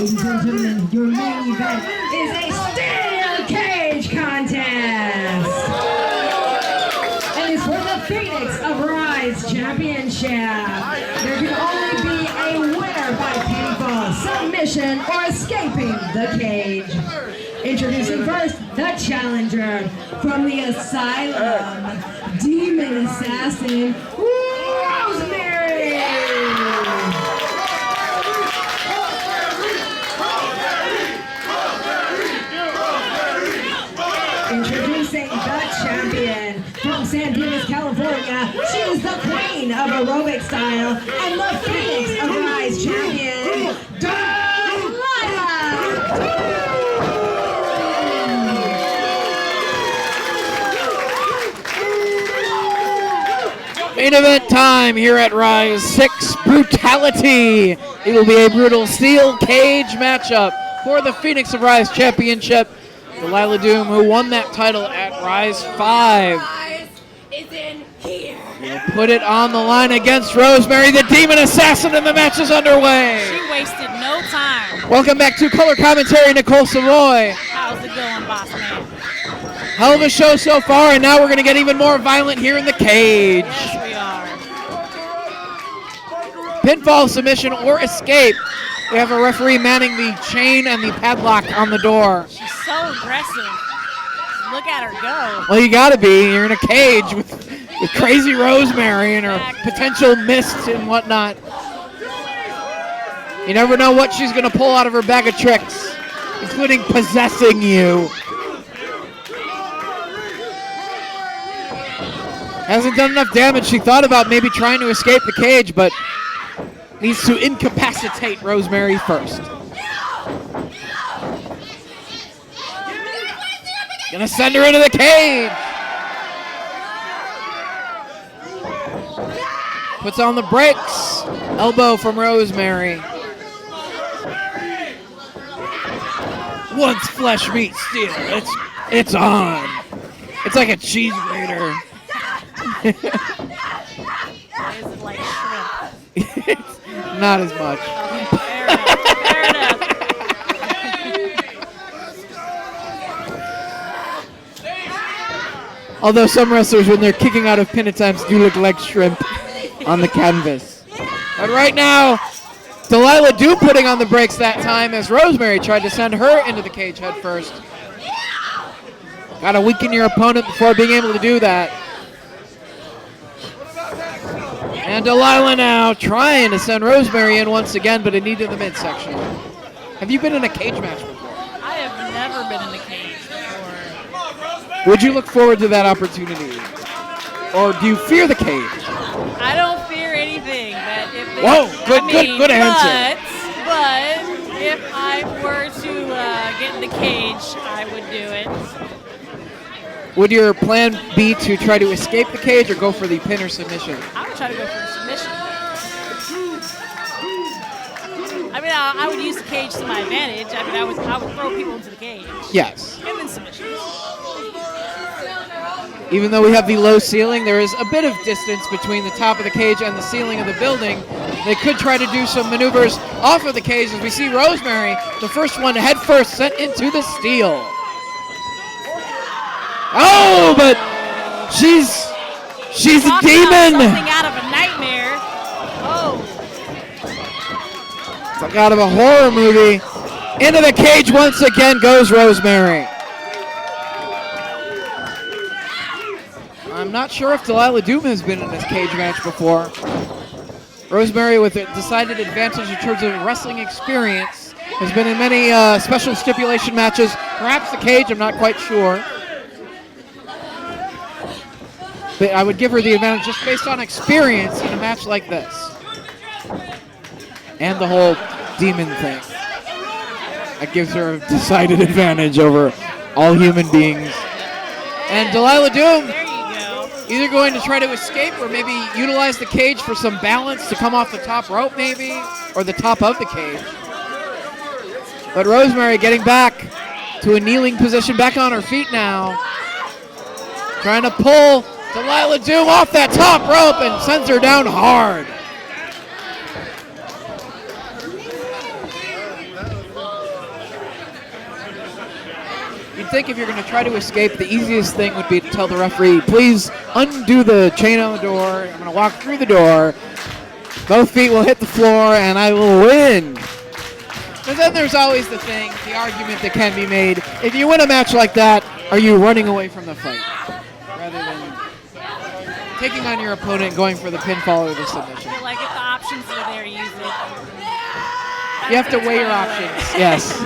Ladies and gentlemen, your main event is a steel cage contest. And it's for the Phoenix of Rise Championship. There can only be a winner by pinfall, submission, or escaping the cage. Introducing first, the challenger from the Asylum, Demon Assassin, Rosemary! Introducing the champion from San Diego, California. She is the queen of aerobic style and the Phoenix of Rise champion, Delilah! Main event time here at Rise 6, Brutality. It will be a brutal steel cage matchup for the Phoenix of Rise Championship. Delilah Doom, who won that title at Rise 5, will put it on the line against Rosemary, the Demon Assassin, and the match is underway. She wasted no time. Welcome back to color commentary, Nicole Savoy. How's it going, boss man? Hell of a show so far, and now we're going to get even more violent here in the cage. Yes, we are. Pinfall, submission, or escape. We have a referee manning the chain and the padlock on the door. She's so aggressive. Look at her go. Well, you got to be. You're in a cage with crazy Rosemary and her potential mists and whatnot. You never know what she's going to pull out of her bag of tricks, including possessing you. Hasn't done enough damage. She thought about maybe trying to escape the cage, but needs to incapacitate Rosemary first. Gonna send her into the cage. Puts on the brakes. Elbow from Rosemary. Once flesh meets steel, it's on. It's like a cheese grater. Is it like shrimp? Not as much. Fair enough. Although some wrestlers, when they're kicking out of pin at times, do look like shrimp on the canvas. But right now, Delilah Doom putting on the brakes that time as Rosemary tried to send her into the cage head first. Gotta weaken your opponent before being able to do that. And Delilah now trying to send Rosemary in once again, but a knee to the midsection. Have you been in a cage match before? I have never been in a cage before. Would you look forward to that opportunity? Or do you fear the cage? I don't fear anything. Whoa, good answer. But if I were to get in the cage, I would do it. Would your plan be to try to escape the cage or go for the pin or submission? I would try to go for a submission. I mean, I would use the cage to my advantage. I mean, I would throw people into the cage. Yes. And then submissions. Even though we have the low ceiling, there is a bit of distance between the top of the cage and the ceiling of the building. They could try to do some maneuvers off of the cage as we see Rosemary, the first one head first, sent into the steel. Oh, but she's a demon. Something out of a nightmare. Oh. It's like out of a horror movie. Into the cage once again goes Rosemary. I'm not sure if Delilah Doom has been in this cage match before. Rosemary, with a decided advantage in terms of wrestling experience, has been in many special stipulation matches. Perhaps the cage, I'm not quite sure. But I would give her the advantage just based on experience in a match like this. And the whole demon thing. That gives her a decided advantage over all human beings. And Delilah Doom, There you go. either going to try to escape or maybe utilize the cage for some balance to come off the top rope maybe, or the top of the cage. But Rosemary getting back to a kneeling position, back on her feet now. Trying to pull Delilah Doom off that top rope and sends her down hard. You'd think if you're going to try to escape, the easiest thing would be to tell the referee, please undo the chain on the door. I'm going to walk through the door. Both feet will hit the floor, and I will win. But then there's always the argument that can be made. If you win a match like that, are you running away from the fight? Rather than taking on your opponent and going for the pinfall or the submission. Like if the options are there, use it. You have to weigh your options. Yes.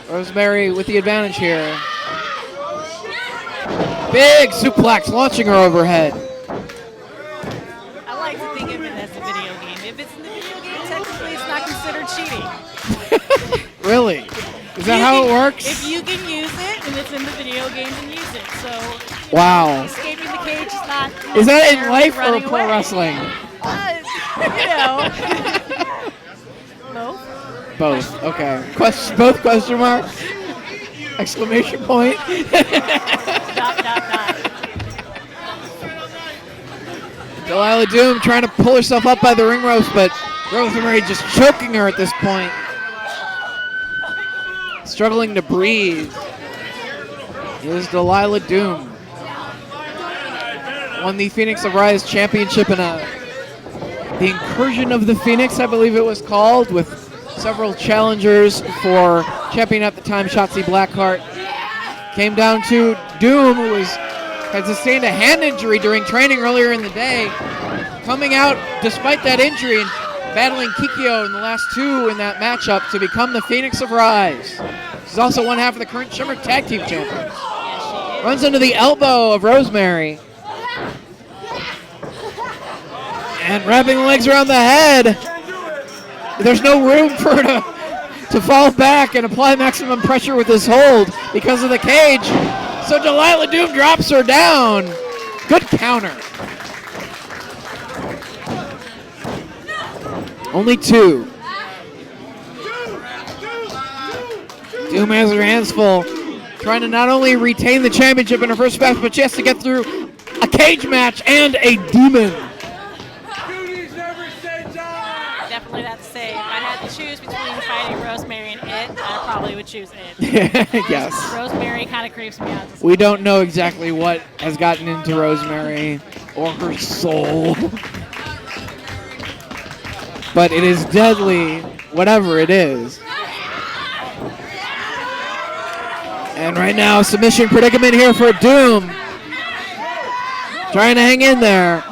Rosemary with the advantage here. Big suplex launching her overhead. I like to think of it as a video game. If it's in the video game, technically it's not considered cheating. Really? Is that how it works? If you can use it and it's in the video game, then use it. So wow. Escaping the cage is not. Is that in life or pro away. wrestling? Both. Both. Okay. Both question mark? Exclamation point. Dot. Delilah Doom trying to pull herself up by the ring ropes, but Rosemary just choking her at this point. Struggling to breathe is Delilah Doom. Won the Phoenix of Rise Championship in the Incursion of the Phoenix, I believe it was called, with several challengers for champion at the time, Shotzi Blackheart. Came down to Doom, who had sustained a hand injury during training earlier in the day, coming out despite that injury and battling Kikyo in the last two in that matchup to become the Phoenix of Rise. She's also one half of the current Shimmer Tag Team Champions. Runs into the elbow of Rosemary. And wrapping the legs around the head. There's no room for her to fall back and apply maximum pressure with this hold because of the cage. So Delilah Doom drops her down. Good counter. Only two. Doom has her hands full, trying to not only retain the championship in her first match, but she has to get through a cage match and a demon. Definitely that to say. If I had to choose between fighting Rosemary and it, I probably would choose it. Yes. Rosemary kind of creeps me out. We don't know exactly what has gotten into Rosemary or her soul. But it is deadly, whatever it is. And right now, submission predicament here for Doom. Trying to hang in there.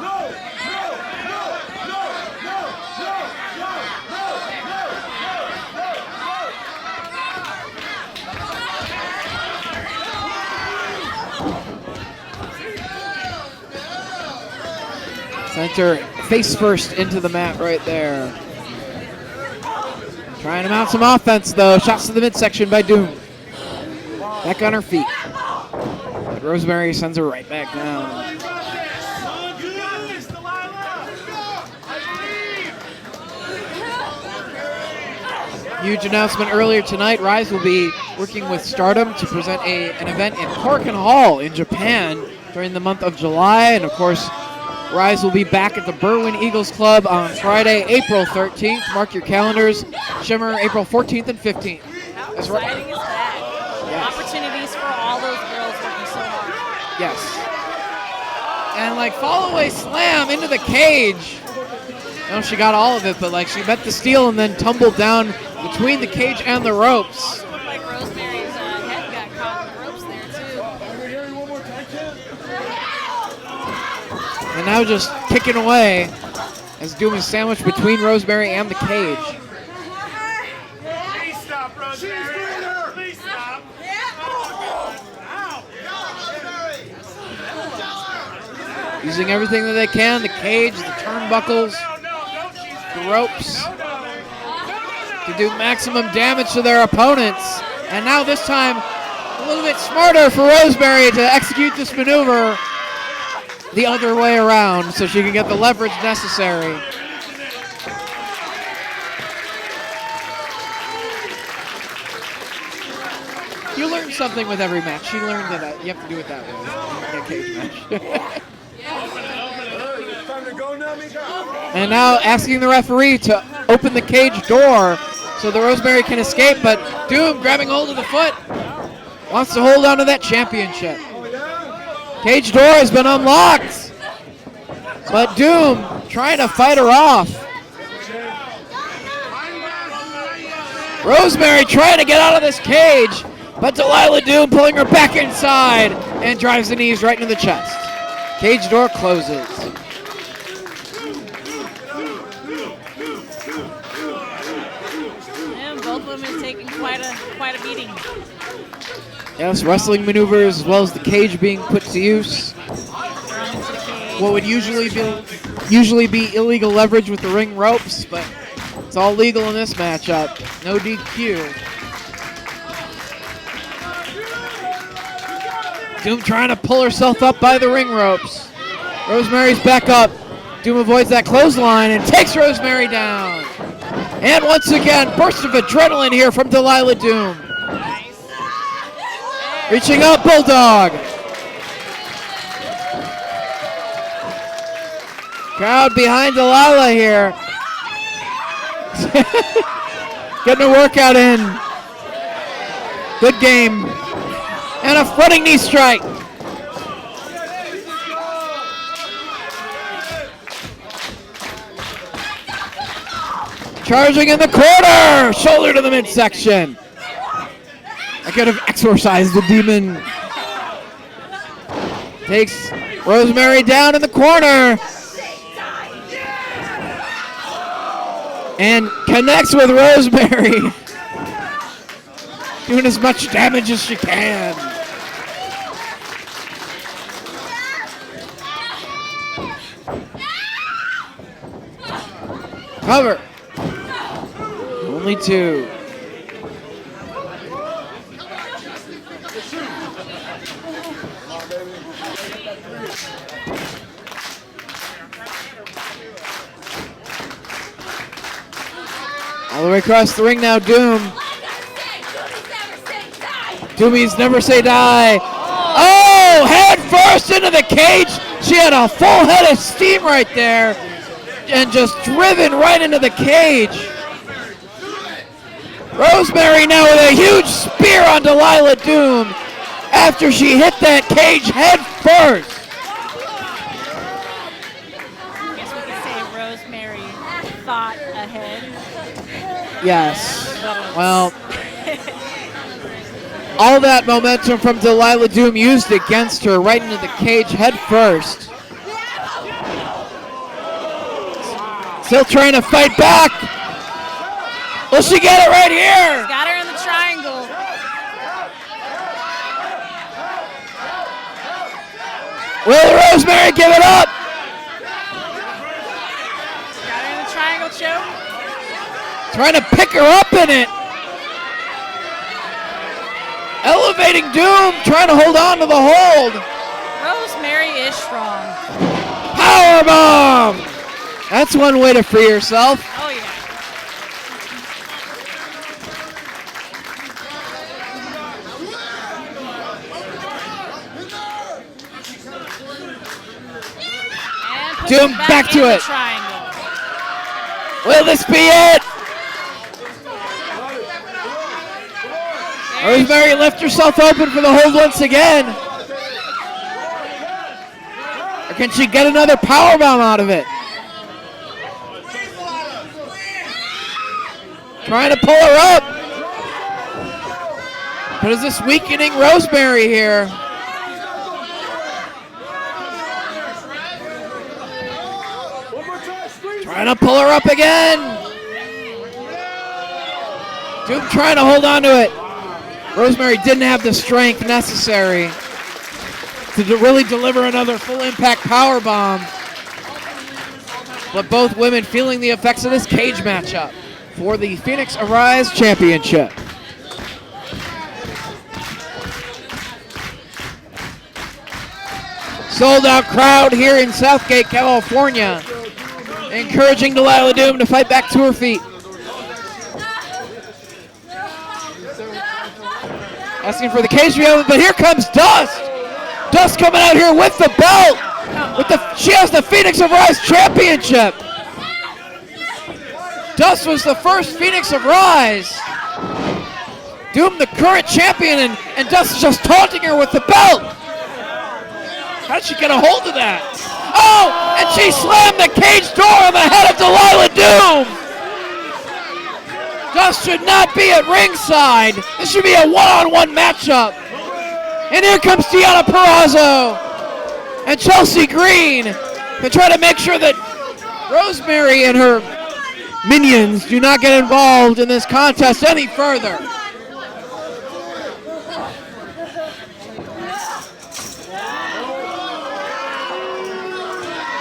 Center face first into the mat right there. Trying to mount some offense though. Shots to the midsection by Doom. Back on her feet. But Rosemary sends her right back down. Huge announcement earlier tonight. Rise will be working with Stardom to present an event in Korakuen Hall in Japan during the month of July. And of course, Rise will be back at the Berwyn Eagles Club on Friday, April 13th. Mark your calendars. Shimmer, April 14th and 15th. How exciting is that? Yes. Opportunities for all those girls working so hard. Yes. And like fall away slam into the cage. No, she got all of it, but like she met the steel and then tumbled down between the cage and the ropes. It looked like Rosemary's head got caught in the ropes there too. And now just kicking away as Doom is sandwiched between Rosemary and the cage. Please stop, Rosemary. Please stop. Using everything that they can, the cage, the turnbuckles, the ropes, to do maximum damage to their opponents. And now this time, a little bit smarter for Rosemary to execute this maneuver the other way around so she can get the leverage necessary. You learn something with every match. She learned that you have to do it that way in a cage match. And now asking the referee to open the cage door so the Rosemary can escape, but Doom grabbing hold of the foot. Wants to hold on to that championship. Cage door has been unlocked, but Doom trying to fight her off. Rosemary trying to get out of this cage, but Delilah Doom pulling her back inside and drives the knees right into the chest. Cage door closes. And both women taking quite a beating. Yes, wrestling maneuvers as well as the cage being put to use. What would usually be illegal leverage with the ring ropes, but it's all legal in this matchup. No DQ. Doom trying to pull herself up by the ring ropes. Rosemary's back up. Doom avoids that clothesline and takes Rosemary down. And once again, burst of adrenaline here from Delilah Doom. Reaching up, Bulldog. Crowd behind Delilah here. Getting a workout in. Good game. And a fronting knee strike. Charging in the corner. Shoulder to the midsection. I could have exorcised the demon. Takes Rosemary down in the corner. And connects with Rosemary. Doing as much damage as she can. Cover. Only two. All the way across the ring now, Doom. Doomies never say die. Oh, head first into the cage. She had a full head of steam right there and just driven right into the cage. Rosemary now with a huge spear on Delilah Doom after she hit that cage head first. I guess we could say Rosemary thought ahead. Yes. Well, all that momentum from Delilah Doom used against her right into the cage head first. Still trying to fight back. Will she get it right here? She's got her in the triangle. Will Rosemary give it up? Got her in the triangle choke. Trying to pick her up in it. Elevating Doom, trying to hold on to the hold. Rosemary is strong. Powerbomb! That's one way to free yourself. Oh, yeah. And Doom back to it. Triangle. Will this be it? Rosemary left herself open for the hold once again. Or can she get another powerbomb out of it? Trying to pull her up. But is this weakening Rosemary here? Trying to pull her up again. Doom trying to hold on to it. Rosemary didn't have the strength necessary to really deliver another full impact power bomb. But both women feeling the effects of this cage matchup for the Phoenix Arise Championship. Sold out crowd here in Southgate, California, encouraging Delilah Doom to fight back to her feet. Asking for the cage to be open, but here comes Dust. Dust coming out here with the belt. She has the Phoenix Arise Championship. Dust was the first Phoenix of Rise. Doom, the current champion, and Dust is just taunting her with the belt. How did she get a hold of that? Oh, and she slammed the cage door on the head of Delilah Doom. Dust should not be at ringside. This should be a one-on-one matchup. And here comes Deonna Purrazzo and Chelsea Green to try to make sure that Rosemary and her minions do not get involved in this contest any further.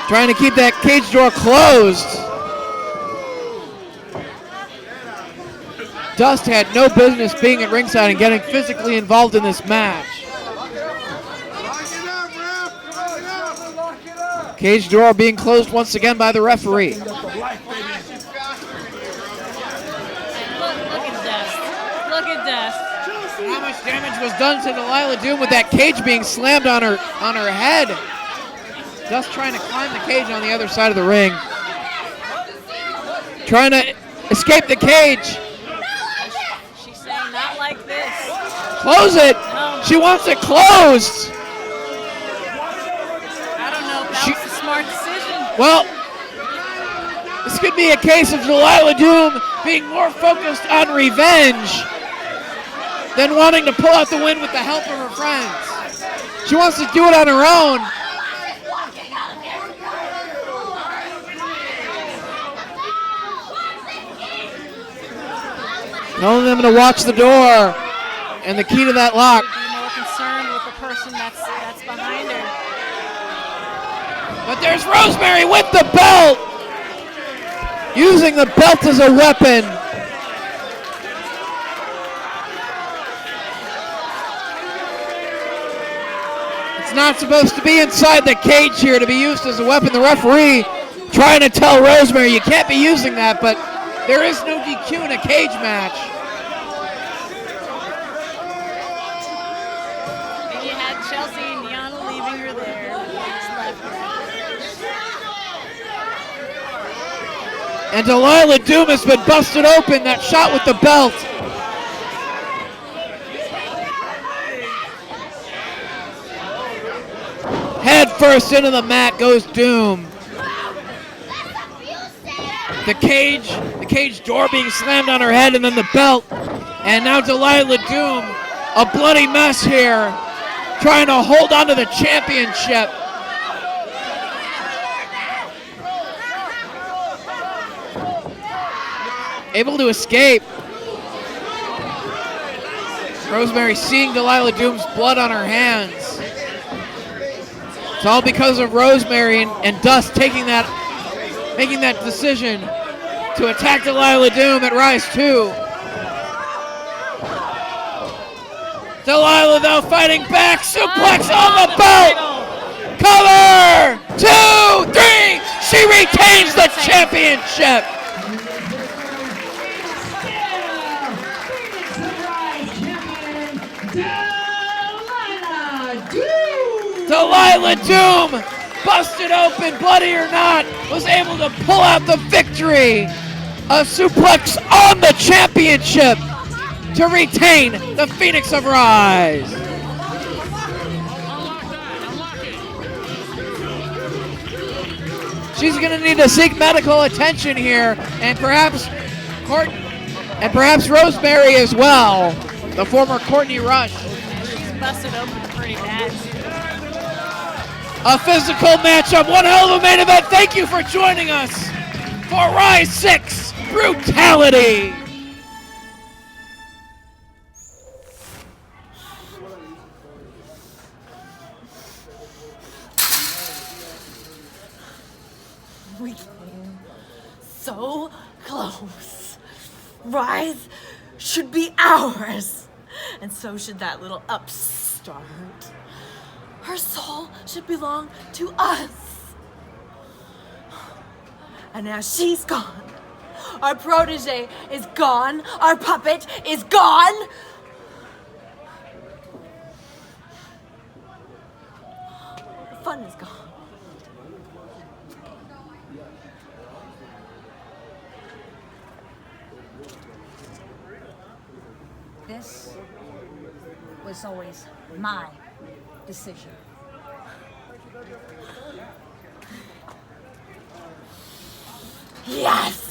Trying to keep that cage door closed. Dust had no business being at ringside and getting physically involved in this match. Cage door being closed once again by the referee. Look at Dust. Look at Dust. How much damage was done to Delilah Doom with that cage being slammed on her head? Dust trying to climb the cage on the other side of the ring. Trying to escape the cage. She's saying not like this. Close it. No. She wants it closed. I don't know if that was a smart decision. Well, this could be a case of Delilah Doom being more focused on revenge than wanting to pull out the win with the help of her friends. She wants to do it on her own. Telling them to watch the door and the key to that lock. Be more concerned with the person that's behind her. But there's Rosemary with the belt! Using the belt as a weapon. It's not supposed to be inside the cage here to be used as a weapon. The referee trying to tell Rosemary you can't be using that, but there is no DQ in a cage match. And you had Chelsea and Deonna leaving her there. Just left her. And Delilah Doom has been busted open. That shot with the belt. Head first into the mat goes Doom. The cage door being slammed on her head, and then the belt. And now Delilah Doom, a bloody mess here, trying to hold on to the championship. Able to escape. Rosemary seeing Delilah Doom's blood on her hands. It's all because of Rosemary and Dust making that decision to attack Delilah Doom at Rise 2. Delilah, though, fighting back. Suplex on the belt. Cover. 2, 3. She retains the championship. Delilah Doom, busted open, bloody or not, was able to pull out the victory. A suplex on the championship to retain the Phoenix of Rise. She's going to need to seek medical attention here, and perhaps Rosemary as well, the former Courtney Rush. She's busted open pretty bad. A physical matchup, one hell of a main event. Thank you for joining us for Rise 6 Brutality. We came so close. Rise should be ours, and so should that little upstart. Her soul should belong to us. And now she's gone. Our protege is gone. Our puppet is gone. The fun is gone. this was always my decision. Yes!